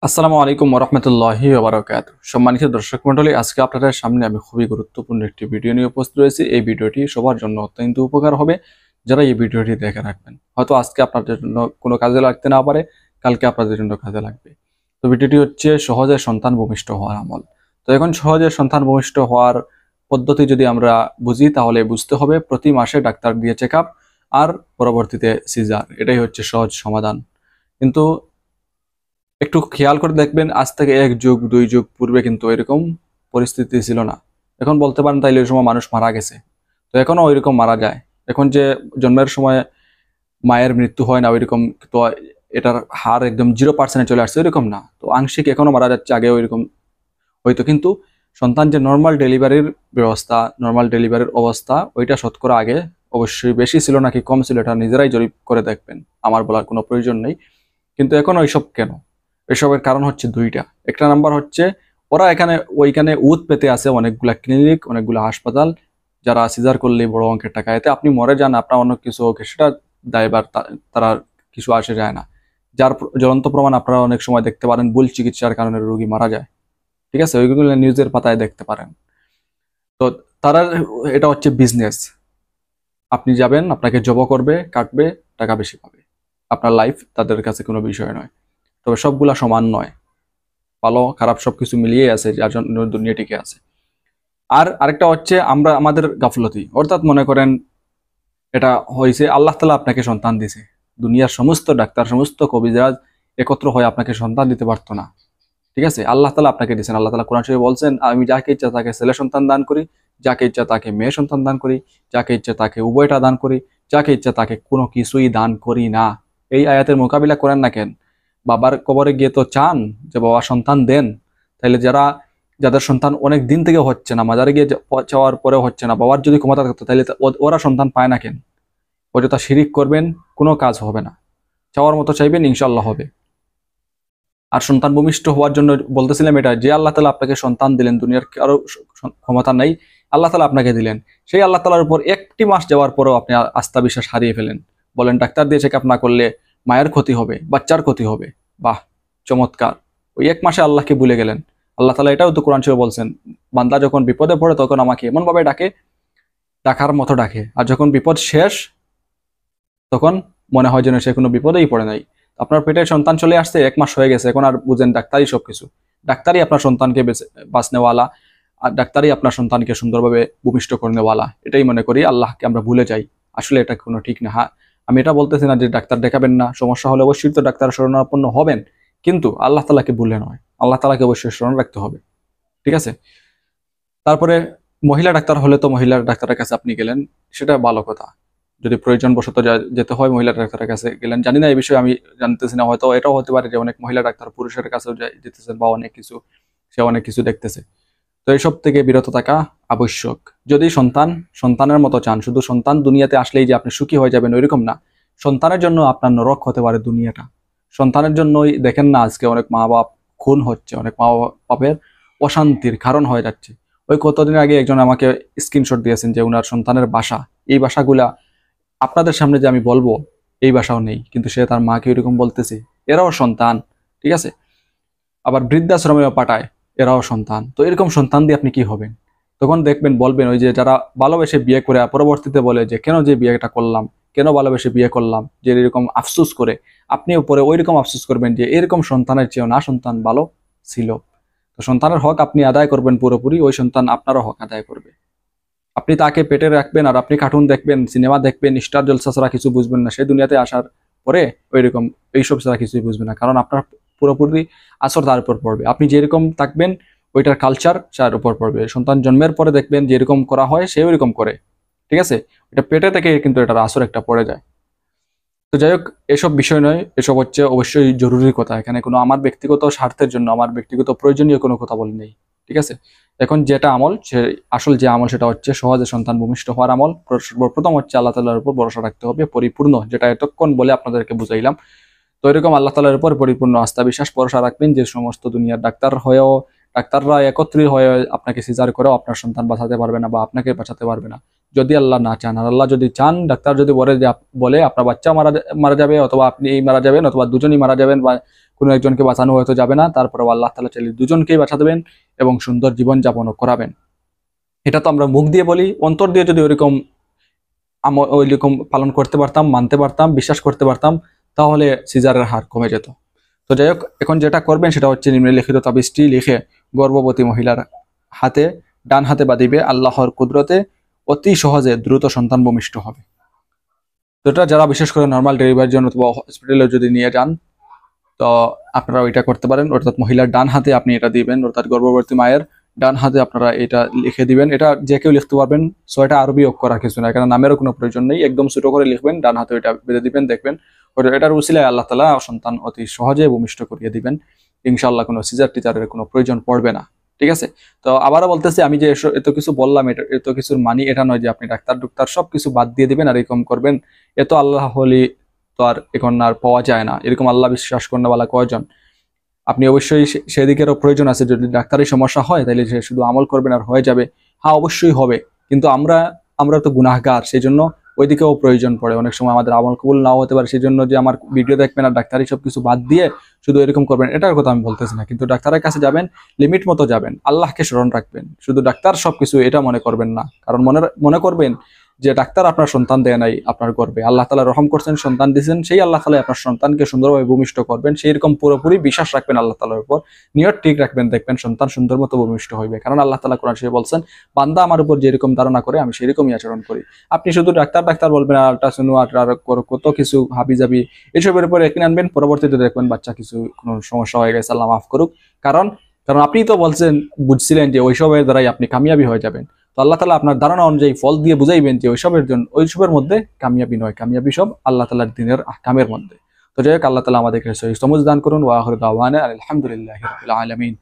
আসসালামু আলাইকুম ওরহমতুল্লাহি ওবারাকাতুহু। সম্মানিত দর্শক মণ্ডলী, আজকে আপনাদের সামনে আমি খুবই গুরুত্বপূর্ণ একটি ভিডিও নিয়ে উপস্থিত রয়েছি। এই ভিডিওটি সবার জন্য অত্যন্ত উপকার হবে যারা এই ভিডিওটি দেখে রাখবেন। হয়তো আজকে আপনাদের জন্য কোনো কাজে লাগতে না পারে, কালকে আপনাদের জন্য কাজে লাগবে। তো ভিডিওটি হচ্ছে সহজে সন্তান ভূমিষ্ঠ হওয়ার আমল। তো এখন সহজে সন্তান ভূমিষ্ঠ হওয়ার পদ্ধতি যদি আমরা বুঝি তাহলে বুঝতে হবে প্রতি মাসে ডাক্তার দিয়ে চেক আপ আর পরবর্তীতে সিজার। এটাই হচ্ছে সহজ সমাধান। কিন্তু একটু খেয়াল করে দেখবেন, আজ থেকে 1 যুগ 2 যুগ পূর্বে কিন্তু এরকম পরিস্থিতি ছিল না। এখন বলতে পারেন তাইলে ওই সময় মানুষ মারা গেছে, তো এখনো ওইরকম মারা যায়। এখন যে জন্মের সময় মায়ের মৃত্যু হয় না ওইরকম, তো এটার হার একদম 0% চলে আসছে ওইরকম না, তো আংশিক এখনো মারা যাচ্ছে, আগে ওইরকম হয়তো। কিন্তু সন্তান যে নর্মাল ডেলিভারির ব্যবস্থা, নর্মাল ডেলিভারির অবস্থা, ওইটা শতকরা আগে অবশ্যই বেশি ছিল নাকি কম ছিল এটা নিজেরাই জরিপ করে দেখবেন, আমার বলার কোনো প্রয়োজন নেই। কিন্তু এখন ওইসব কেন? এসবের কারণ হচ্ছে দুইটা। একটা নাম্বার হচ্ছে ওরা ওইখানে উত পেতে আছে অনেকগুলা ক্লিনিক, অনেকগুলো হাসপাতাল, যারা সিজার করলে বড় অঙ্কের টাকা, এতে আপনি মরে যান, আপনার অন্য কিছু হোক, সেটা দায়বার তারা কিছু আসে যায় না। যার জ্বলন্ত প্রমাণ আপনারা অনেক সময় দেখতে পারেন, ভুল চিকিৎসার কারণে রোগী মারা যায়। ঠিক আছে, ওইগুলো নিউজের পাতায় দেখতে পারেন। তো তারা, এটা হচ্ছে বিজনেস। আপনি যাবেন, আপনাকে জব করবে, কাটবে, টাকা বেশি পাবে। আপনার লাইফ তাদের কাছে কোনো বিষয় নয়। তবে সবগুলা সমান নয়, ভালো খারাপ সবকিছু মিলিয়ে আছে, যার জন্য দুনিয়া টিকে আছে। আর আরেকটা হচ্ছে আমরা আমাদের গাফলতি, অর্থাৎ মনে করেন এটা হয়েছে আল্লাহ তাআলা আপনাকে সন্তান দিছে, দুনিয়ার সমস্ত ডাক্তার সমস্ত কবিরাজ একত্র হয়ে আপনাকে সন্তান দিতে পারতো না। ঠিক আছে, আল্লাহ তাআলা আপনাকে দিয়েছেন। আল্লাহ তাআলা কোরআন শরীফে বলছেন, আমি যাকে ইচ্ছা তাকে ছেলে সন্তান দান করি, যাকে ইচ্ছা তাকে মেয়ে সন্তান দান করি, যাকে ইচ্ছা তাকে উভয়টা দান করি, যাকে ইচ্ছা তাকে কোনো কিছুই দান করি না। এই আয়াতের মোকাবিলা করেন না কেন? বাবার কবরে গিয়ে তো চান যে বাবা সন্তান দেন। তাইলে যাদের সন্তান অনেক দিন থেকে হচ্ছে না, মাজারে গিয়ে চাওয়ার পরেও হচ্ছে না, বাবার যদি ক্ষমতা থাকতো তাহলে ওরা সন্তান পায় না কেন? অযথা শিরিক করবেন, কোনো কাজ হবে না। চাওয়ার মতো চাইবেন, ইনশাল্লাহ হবে। আর সন্তান ভূমিষ্ঠ হওয়ার জন্য বলতেছিলাম এটা, যে আল্লাহ তাআলা আপনাকে সন্তান দিলেন, দুনিয়ার কারো ক্ষমতা নাই, আল্লাহ তাআলা আপনাকে দিলেন, সেই আল্লাহ তাআলার উপর একটি মাস যাওয়ার পরেও আপনি আস্থা বিশ্বাস হারিয়ে ফেলেন, বলেন ডাক্তার দিয়ে চেক আপ না করলে মায়ের ক্ষতি হবে, বাচ্চার ক্ষতি হবে। বাহ, চমৎকার! ওই 1 মাসে আল্লাহকে ভুলে গেলেন। আল্লাহ তাআলা এটাও তো কোরআন শরীফে বলছেন, বান্দা যখন বিপদে পড়ে তখন আমাকে এমন ভাবে ডাকে, ডাকার মতো ডাকে, আর যখন বিপদ শেষ তখন মনে হয় যেন সে কোনো বিপদেই পড়ে নাই। আপনার পেটে সন্তান চলে আসছে, 1 মাস হয়ে গেছে, এখন আর বুঝেন ডাক্তারই সবকিছু। ডাক্তারই আপনার সন্তানকে বাঁচনেওয়ালা, আর ডাক্তারই আপনার সন্তানকে সুন্দরভাবে ভূমিষ্ঠ করনেওয়ালা। এটাই মনে করি, আল্লাহকে আমরা ভুলে যাই। আসলে এটা কোনো ঠিক না। হ্যাঁ, আমি এটা বলতেছি না যে ডাক্তার দেখাবেন না, সমস্যা হলে অবশ্যই তো ডাক্তার শরণাপন্ন হবেন, কিন্তু আল্লাহ তাআলাকে ভুলে নয়, আল্লাহ তাআলাকে অবশ্যই স্মরণ রাখতে হবে। ঠিক আছে। তারপরে মহিলা ডাক্তার হলে তো মহিলা ডাক্তারের কাছে আপনি গেলেন, সেটা ভালো কথা। যদি প্রয়োজন বশত যেতে হয় মহিলা ডাক্তারের কাছে গেলেন, জানি না এই বিষয়ে, আমি জানতেছি না, হয়তো এটাও হতে পারে যে অনেক মহিলা ডাক্তার পুরুষের কাছেও যেতেছেন, বা অনেক কিছু, সে অনেক কিছু দেখতেছে। তো এইসব থেকে বিরত থাকা আবশ্যক। যদি সন্তানের মতো চান, শুধু সন্তান দুনিয়াতে আসলেই যে আপনি সুখী হয়ে যাবেন ওইরকম না। সন্তানের জন্য আপনার নরক হতে পারে দুনিয়াটা। সন্তানের জন্যই দেখেন না আজকে অনেক মা বাপ খুন হচ্ছে, অনেক মা বাপের অশান্তির কারণ হয়ে যাচ্ছে। ওই কতদিন আগে একজন আমাকে স্ক্রিনশট দিয়েছেন যে উনার সন্তানের বাসা, এই বাসাগুলা আপনাদের সামনে যে আমি বলবো এই বাসাও নেই, কিন্তু সে তার মাকে এরকম বলতেছে। এরাও সন্তান। ঠিক আছে। আবার বৃদ্ধাশ্রমেও পাঠায়, এরাও সন্তান। তো এরকম সন্তান দিয়ে আপনি কি হবেন? তখন দেখবেন, বলবেন ওই যে যারা ভালোবেসে বিয়ে করে পরবর্তীতে বলে যে কেন যে বিয়েটা করলাম, কেন ভালোবেসে বিয়ে করলাম, যে এরকম আফসোস করে, আপনিও পরে ওই রকম আফসোস করবেন যে এরকম সন্তানের চেয়েও না সন্তান ভালো ছিল। তো সন্তানের হক আপনি আদায় করবেন পুরোপুরি, ওই সন্তান আপনারও হক আদায় করবে। আপনি তাকে পেটে রাখবেন আর আপনি কার্টুন দেখবেন, সিনেমা দেখবেন, স্টার জলসা ছাড়া কিছু বুঝবেন না। সে দুনিয়াতে আসার পরে ওইরকম এইসব ছাড়া কিছুই বুঝবে না, কারণ আপনার পুরোপুরি আসর তার উপর পড়বে। আপনি যেরকম থাকবেন ওইটার কালচার তার উপর পড়বে। সন্তান জন্মের পরে দেখবেন যেরকম করা হয় সে ওইরকম করে। ঠিক আছে, এটা পেটে থেকে কিন্তু এটার আসর একটা পড়ে যায়। তো যাই হোক, এসব বিষয় নয়, এসব হচ্ছে অবশ্যই জরুরি কথা। এখানে কোনো আমার ব্যক্তিগত স্বার্থের জন্য, আমার ব্যক্তিগত প্রয়োজনীয় কোনো কথা বলি নেই। ঠিক আছে। এখন যেটা আমল, সে আসল যে আমল সেটা হচ্ছে সহজে সন্তান ভূমিষ্ঠ হওয়ার আমল। সর্বপ্রথম হচ্ছে আল্লাহ তাআলার উপর ভরসা রাখতে হবে পরিপূর্ণ, যেটা এতক্ষণ বলে আপনাদেরকে বুঝাইলাম। তো এরকম আল্লাহ তাআলার উপর পরিপূর্ণ আস্থা বিশ্বাস ভরসা রাখবেন, যে সমস্ত দুনিয়ার ডাক্তাররা একত্রিত হয়ে আপনাকে সিজার করেও আপনার সন্তান বাঁচাতে পারবে না, বা আপনাকে বাঁচাতে পারবে না, যদি আল্লাহ না চান। আর আল্লাহ যদি চান, ডাক্তার যদি বলে আপনার বাচ্চা মারা যাবে, অথবা আপনি মারা যাবেন, অথবা দুজনই মারা যাবেন, বা কোনো একজনকে বাঁচানো হয়তো যাবে না, তারপরেও আল্লাহ তাআলা চাইলে দুজনকেই বাঁচা দেবেন এবং সুন্দর জীবন যাপনও করাবেন। এটা তো আমরা মুখ দিয়ে বলি, অন্তর দিয়ে যদি ওইরকম পালন করতে পারতাম, মানতে পারতাম, বিশ্বাস করতে পারতাম, তাহলে সিজারের হার কমে যেত। তো যাই হোক, এখন যেটা করবেন সেটা হচ্ছে নিম্নলিখিত তাবিজটি লিখে গর্ভবতী মহিলার হাতে, ডান হাতে বাঁধিবে। আল্লাহর কুদরতে অতি সহজে দ্রুত সন্তান ভূমিষ্ঠ হবে। তো এটা যারা বিশেষ করে নর্মাল ডেলিভারির জন্য অথবা হসপিটালে যদি নিয়ে যান, তো আপনারা ওইটা করতে পারেন। অর্থাৎ মহিলার ডান হাতে আপনি এটা দিবেন, অর্থাৎ গর্ভবতী মায়ের ডান হাতে আপনারা এটা লিখে দিবেন। এটা যে কেউ লিখতে পারবেন, সো এটা আরবি অক্ষর কিছু না, এখানে নামেরও কোনো প্রয়োজন নেই, একদম ছোট করে লিখবেন, ডান হাতে এটা বেঁধে দিবেন। দেখবেন এটার উসিলায় আল্লাহ তাআলা সন্তান অতি সহজে ভূমিষ্ঠ করিয়ে দিবেন ইনশাআল্লাহ। কোনো সিজার টিজারের কোনো প্রয়োজন পড়বে না। ঠিক আছে? তো আবারও বলতেছি, আমি যে এত কিছু বললাম, এত কিছুর মানি এটা নয় যে আপনি ডাক্তার সবকিছু বাদ দিয়ে দিবেন আর এরকম করবেন। এত আল্লাহ হলি তো আর এখন আর পাওয়া যায় না, এরকম আল্লাহ বিশ্বাস করেনা কয়জন। আপনি অবশ্যই সেদিকেরও প্রয়োজন আছে। যদি ডাক্তারি সমস্যা হয় তাহলে সে শুধু আমল করবেন আর হয়ে যাবে, হ্যাঁ অবশ্যই হবে, কিন্তু আমরা তো গুনাহগার, সেই জন্য ওইদিকেও প্রয়োজন পড়ে। অনেক সময় আমাদের আমল কবুল নাও হতে পারে, সেই জন্য যে আমার ভিডিও দেখবেন আর ডাক্তারি সবকিছু বাদ দিয়ে শুধু এরকম করবেন, এটার কথা আমি বলতেছি না। কিন্তু ডাক্তারের কাছে যাবেন, লিমিট মতো যাবেন, আল্লাহকে স্মরণ রাখবেন, শুধু ডাক্তার সবকিছু এটা মনে করবেন না। কারণ মনে করবেন যে ডাক্তার আপনার সন্তান দেয় নাই আপনার গর্ভে, আল্লাহ তাআলা রহম করছেন, সন্তান দিয়েছেন, সেই আল্লাহ তাআলা আপনার সন্তানকে সুন্দরভাবে ভূমিষ্ঠ করবেন। সেই রকম পুরোপুরি বিশ্বাস রাখবেন আল্লাহ তাআলার উপর, নিয়ত ঠিক রাখবেন, দেখবেন সন্তান সুন্দর মতো ভূমিষ্ঠ হইবে। কারণ আল্লাহ তাআলা কোরআন শরীফে বলছেন, বান্দা আমার উপর যেরকম ধারণা করে আমি সেরকমই আচরণ করি। আপনি শুধু ডাক্তার বলবেন, আল্ট্রাসাউন্ড আর কত কিছু হাবিজাবি এসবের উপর একদিন আনবেন, পরবর্তীতে দেখবেন বাচ্চা কোনো সমস্যা হয়ে গেছে, আল্লাহ মাফ করুক। কারণ আপনি তো বলছেন, বুঝছিলেন যে ওইসবের দ্বারাই আপনি কামিয়াবি হয়ে যাবেন। তো আল্লাহ তাআলা আপনার ধারণা অনুযায়ী ফল দিয়ে বুঝাইবেন যে ওইসবের মধ্যে কামিয়াবি নয়, কামিয়াবি সব আল্লাহ তাআলার দ্বীনের আহকামের মধ্যে। তো যাই হোক, আল্লাহ তাআলা আমাদেরকে সহি সমঝ দান করুন। ওয়া আখিরু দাওয়ানা আলহামদুলিল্লাহি রাব্বিল আলামিন।